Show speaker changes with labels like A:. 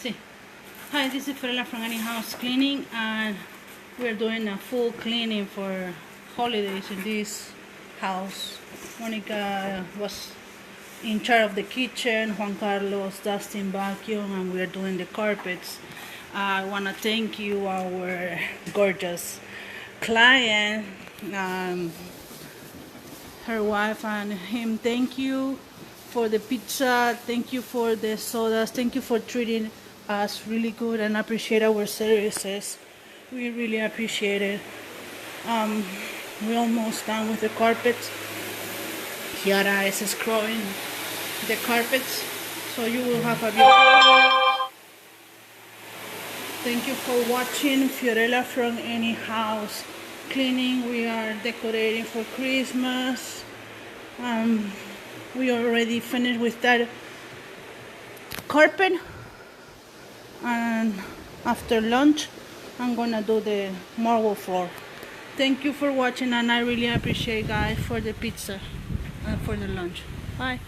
A: See. Hi, this is Fiorella from Any House Cleaning, and we're doing a full cleaning for holidays in this house. Monica was in charge of the kitchen, Juan Carlos dusting vacuum, and we're doing the carpets. I want to thank you, our gorgeous client, her wife and him. Thank you for the pizza, thank you for the sodas, thank you for treating us really good and appreciate our services. We really appreciate it. We're almost done with the carpets. Kiara is scrubbing the carpets, so you will have a beautiful. Thank you for watching Fiorella from Any House Cleaning. We are decorating for Christmas. We already finished with that carpet, and after lunch I'm gonna do the marble floor. Thank you for watching, and I really appreciate guys for the pizza and for the lunch. Bye.